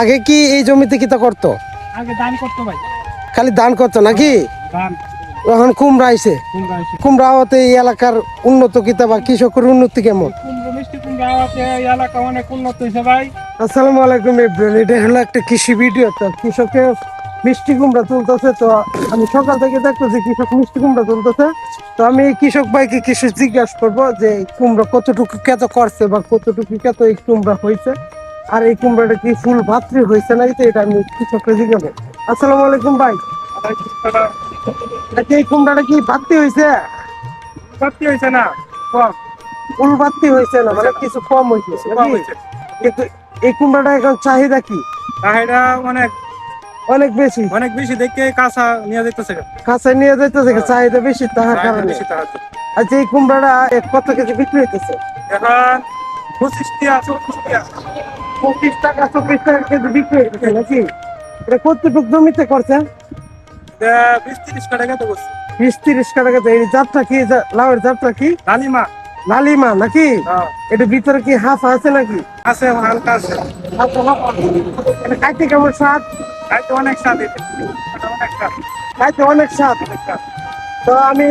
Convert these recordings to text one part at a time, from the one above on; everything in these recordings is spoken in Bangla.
আগে কি এই জমিতে কিতা করতো? আগে ধান করতো ভাই। খালি ধান করতো নাকি? ধান এখন কুমড়া আইছে। কুমড়া হতে এই এলাকার উন্নত কিতা বা কৃষকের উন্নতি কেমন? কুমড়ো মিষ্টি কুমড়া হওয়াতে এই এলাকা অনেক উন্নত হয়েছে ভাই। আসসালামু আলাইকুম এভরিওয়ান, এটা হলো একটা কৃষি ভিডিও। তো কৃষকের মিষ্টি কুমড়া তুলতেছে, তো আমি সকাল থেকে দেখতেছি কৃষক মিষ্টি কুমড়া তুলতেছে। তো আমি এই কৃষক ভাইকে কিছু জিজ্ঞাসা করবো যে কুমড়া কতটুকু কেত করছে বা কতটুকু কেত এই কুমড়া হয়েছে, আর এই কুমড়াটা কি ফুল ভাতৃ হয়েছে নাকি, তো এটা আমি কৃষককে জিজ্ঞাসা। আসসালামু আলাইকুম ভাই, আচ্ছা এই কুমড়াটা কি ভাতৃ হয়েছে? সত্যি হয়েছে না, কম ফুল ভাতৃ হয়েছে না, মানে কিছু কম হয়েছে কম নাকি? হয়েছে। কিন্তু এই কুমড়াটা এখন চাহিদা কি? চাহিদা অনেক অনেক বেশি। অনেক বেশি দেখে কাঁচা নিয়ে যেতেছে। কাছে নিয়ে যাইতেছে, চাহিদা বেশি তাহার চাহিদা কারণে। বেশি তার। আচ্ছা এই কুমড়াটা কত কেজি বিক্রি হইতেছে? এখন 25 টিয়া 24 টিয়া 25 টাকা 24 টাকা কেজি বিক্রি হইতেছে নাকি? এটা কতটুকু জমিতে করছেন? 20-30 টাকা তো বলছি। 20-30 টাকা। এই জাতটা কি, লাউয়ের জাতটা কি? লালিমা লালিমা নাকি? এটা ভিতরে কি হাফ আছে নাকি? আছে, হালকা আছে। এটা খাইতে কেমন স্বাদ? খাইতে অনেক স্বাদ এটা, অনেক স্বাদ। খাইতে অনেক স্বাদ। তো আমি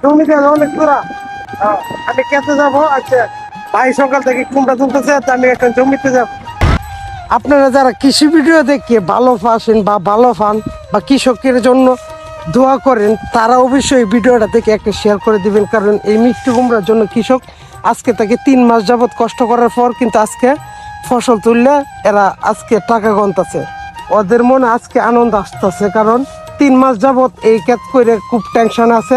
জমিতে অনেক তোরা, আমি খেতে যাবো। আচ্ছা ভাই সকাল থেকে কুমড়া তুলতেছে, তো আমি এখন জমিতে যাব। আপনারা যারা কৃষি ভিডিও দেখে ভালো ফাসেন বা ভালো ফান বা কৃষকের জন্য দোয়া করেন, তারা অবশ্যই ভিডিওটা দেখে একটা শেয়ার করে দিবেন। কারণ এই মিষ্টি কুমড়ার জন্য কৃষক আজকে থেকে 3 মাস যাবৎ কষ্ট করার পর কিন্তু আজকে ফসল তুললে এরা আজকে টাকা গন্তাছে। ওদের মনে আজকে আনন্দ আসতেছে, কারণ 3 মাস যাবৎ এই ক্ষেত করে খুব টেনশন আছে।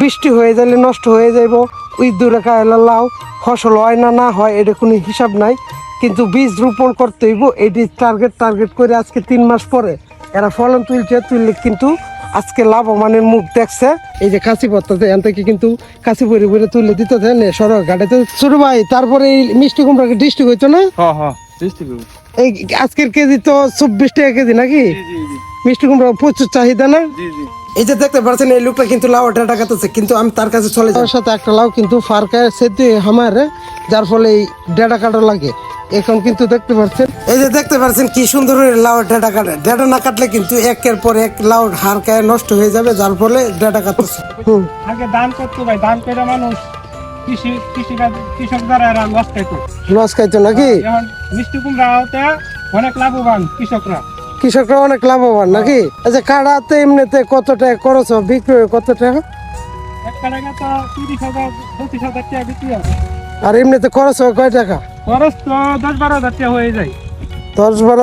বৃষ্টি হয়ে গেলে নষ্ট হয়ে যাইব, ওই দূরে লাউ ফসল হয় না না হয় এটা কোনো হিসাব নাই, কিন্তু বীজ রোপণ করতে হইব। এটি টার্গেট করে আজকে 3 মাস পরে এরা ফলন তুললে কিন্তু আজকে লাভবানের মুখ দেখছে। এই যে কাশি পত্তাতে এখান থেকে কিন্তু কাশি ভরে ভরে তুলে দিতে সড়ক ঘাটাতে। ছোট ভাই, তারপরে এই মিষ্টি কুমড়া ডিস্ট্রিক্ট হইতো না? এই আজকের কেজি তো 24 টাকা কেজি নাকি? মিষ্টি কুমড়া প্রচুর চাহিদা না? এই যে দেখতে পাচ্ছেন এই লোকটা কিন্তু লাউ ডাটা কাটতেছে, কিন্তু আমি তার কাছে চলে যাই। সাথে একটা লাউ কিন্তু ফারকায় সেতে আমার, যার ফলে এই ডাটা কাটা লাগে। এখন কিন্তু দেখতে পাচ্ছেন, এই যে দেখতে পাচ্ছেন কি সুন্দর লাউ ডাটা কাটে। ডাটা না কাটলে কিন্তু একের পর এক লাউ হারকায় নষ্ট হয়ে যাবে, যার ফলে ডাটা কাটতেছে। আগে ধান করতো ভাই, ধান করে মানুষ কৃষক দ্বারা এরা লস খাইতো নাকি? এখন মিষ্টি কুমড়া হতে অনেক লাভবান কৃষকরা। কৃষকরা অনেক লাভবান নাকি? আচ্ছা কাটাতে এমনিতে কত টাকা খরচ হবে, বিক্রি হবে কত টাকা? একটা টাকা তো 30,000 25,000 টাকা বিক্রি হবে। আর এমনিতে খরচ হবে কয় টাকা? খরচ তো 10-12 হাজার টাকা হয়ে যায়। 10-12